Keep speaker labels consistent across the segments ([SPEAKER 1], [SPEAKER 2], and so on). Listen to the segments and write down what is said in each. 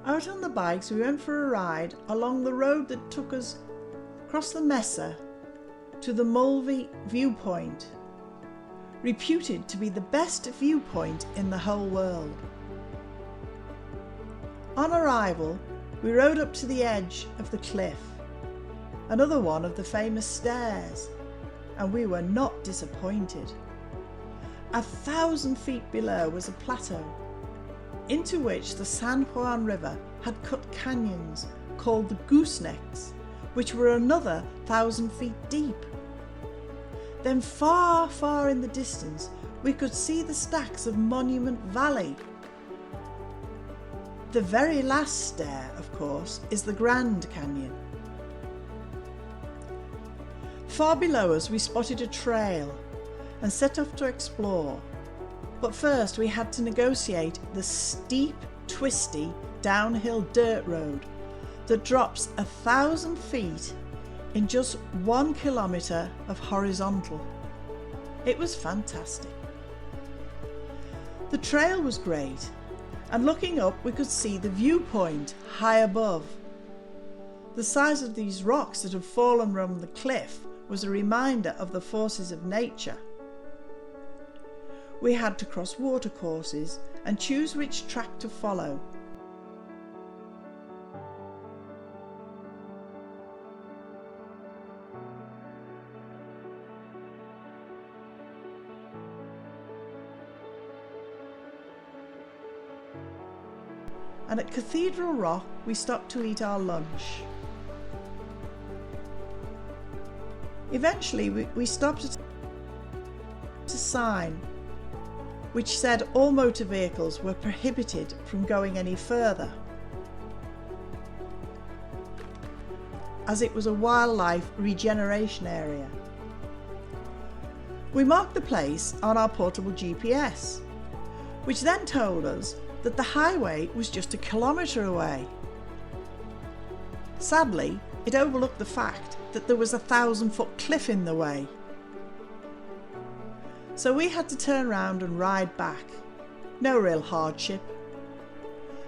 [SPEAKER 1] Out on the bikes we went for a ride along the road that took us across the Mesa to the Mulvey viewpoint, reputed to be the best viewpoint in the whole world. On arrival, we rode up to the edge of the cliff, another one of the famous stairs, and we were not disappointed. 1,000 feet below was a plateau, into which the San Juan River had cut canyons called the goosenecks, which were another 1,000 feet deep. Then far, far in the distance, we could see the stacks of Monument Valley. The very last stair, of course, is the Grand Canyon. Far below us we spotted a trail and set off to explore, but first we had to negotiate the steep, twisty, downhill dirt road that drops 1,000 feet in just 1 kilometre of horizontal. It was fantastic. The trail was great, and looking up we could see the viewpoint high above. The size of these rocks that had fallen from the cliff was a reminder of the forces of nature. We had to cross watercourses and choose which track to follow. And at Cathedral Rock we stopped to eat our lunch. Eventually we stopped at a sign which said all motor vehicles were prohibited from going any further, as it was a wildlife regeneration area. We marked the place on our portable GPS, which then told us that the highway was just 1 kilometre away. Sadly, it overlooked the fact that there was a 1,000-foot cliff in the way. So we had to turn round and ride back. No real hardship.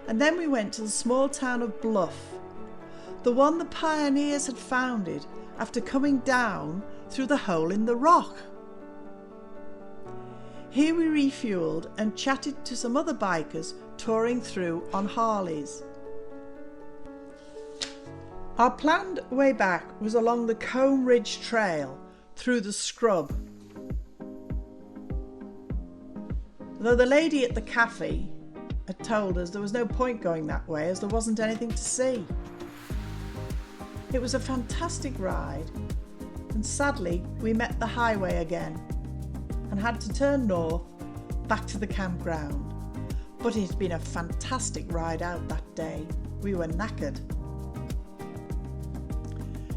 [SPEAKER 1] And then we went to the small town of Bluff, the one the pioneers had founded after coming down through the hole in the rock. Here we refueled and chatted to some other bikers touring through on Harleys. Our planned way back was along the Combe Ridge Trail through the scrub. Though the lady at the cafe had told us there was no point going that way as there wasn't anything to see. It was a fantastic ride, and sadly we met the highway again and had to turn north back to the campground. But it had been a fantastic ride out that day. We were knackered.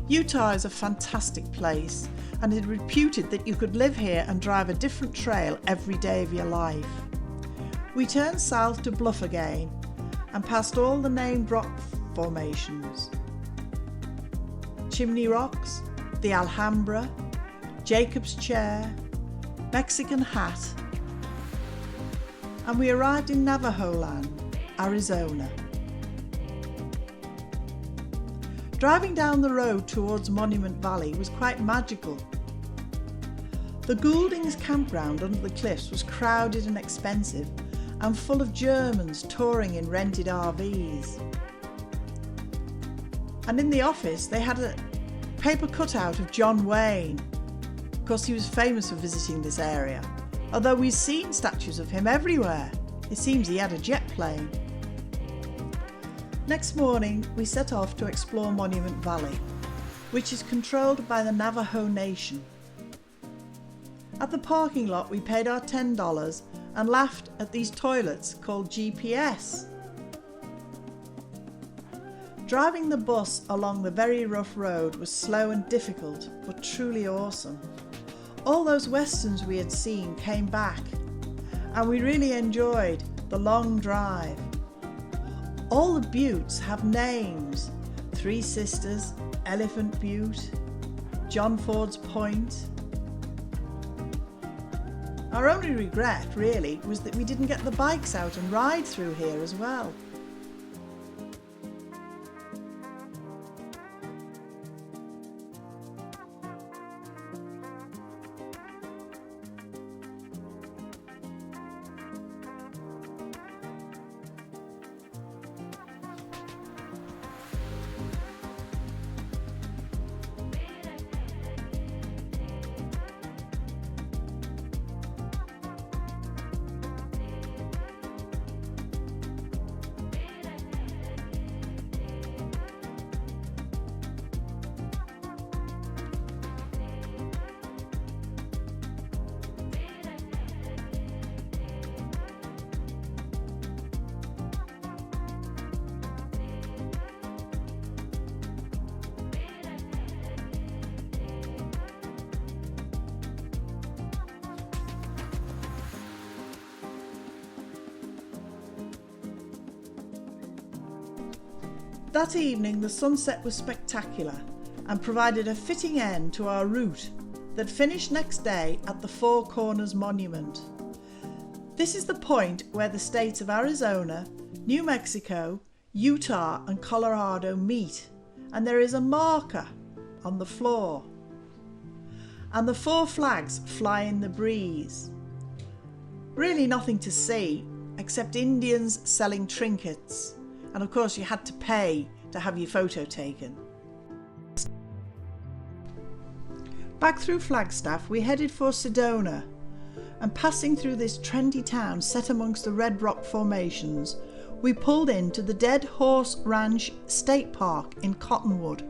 [SPEAKER 1] Utah is a fantastic place, and it is reputed that you could live here and drive a different trail every day of your life. We turned south to Bluff again and passed all the named rock formations: Chimney Rocks, the Alhambra, Jacob's Chair, Mexican Hat, and we arrived in Navajo Land, Arizona. Driving down the road towards Monument Valley was quite magical. The Gouldings campground under the cliffs was crowded and expensive and full of Germans touring in rented RVs. And in the office they had a paper cutout of John Wayne. Of course, he was famous for visiting this area, although we've seen statues of him everywhere. It seems he had a jet plane. Next morning, we set off to explore Monument Valley, which is controlled by the Navajo Nation. At the parking lot, we paid our $10 and laughed at these toilets called GPS. Driving the bus along the very rough road was slow and difficult, but truly awesome. All those westerns we had seen came back, and we really enjoyed the long drive. All the buttes have names: Three Sisters, Elephant Butte, John Ford's Point. Our only regret, really, was that we didn't get the bikes out and ride through here as well. That evening the sunset was spectacular and provided a fitting end to our route that finished next day at the Four Corners Monument. This is the point where the states of Arizona, New Mexico, Utah and Colorado meet, and there is a marker on the floor. And the 4 flags fly in the breeze. Really nothing to see except Indians selling trinkets, and of course you had to pay to have your photo taken. Back through Flagstaff we headed for Sedona, and passing through this trendy town set amongst the red rock formations, we pulled into the Dead Horse Ranch State Park in Cottonwood.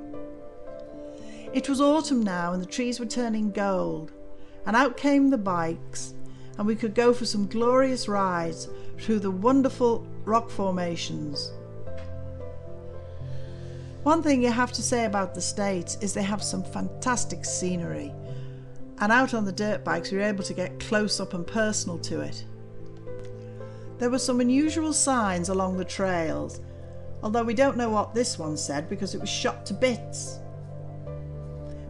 [SPEAKER 1] It was autumn now and the trees were turning gold, and out came the bikes, and we could go for some glorious rides through the wonderful rock formations. One thing you have to say about the States is they have some fantastic scenery, and out on the dirt bikes we were able to get close up and personal to it. There were some unusual signs along the trails, although we don't know what this one said because it was shot to bits.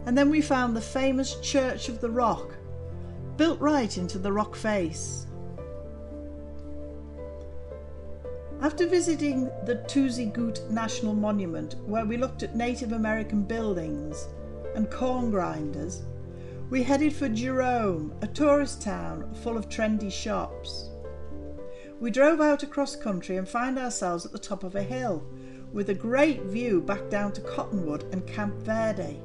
[SPEAKER 1] And then we found the famous Church of the Rock, built right into the rock face. After visiting the Tuzi Goot National Monument, where we looked at Native American buildings and corn grinders, we headed for Jerome, a tourist town full of trendy shops. We drove out across country and found ourselves at the top of a hill with a great view back down to Cottonwood and Camp Verde.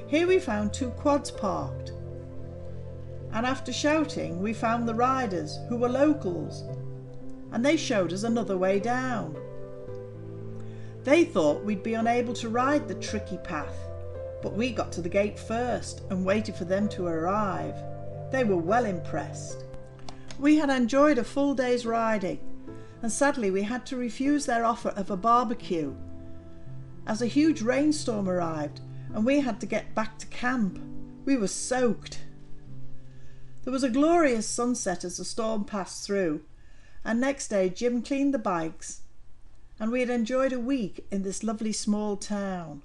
[SPEAKER 1] Here we found 2 quads parked, and after shouting we found the riders, who were locals, and they showed us another way down. They thought we'd be unable to ride the tricky path, but we got to the gate first and waited for them to arrive. They were well impressed. We had enjoyed a full day's riding, and sadly we had to refuse their offer of a barbecue, as a huge rainstorm arrived and we had to get back to camp. We were soaked. There was a glorious sunset as the storm passed through, and next day Jim cleaned the bikes, and we had enjoyed a week in this lovely small town.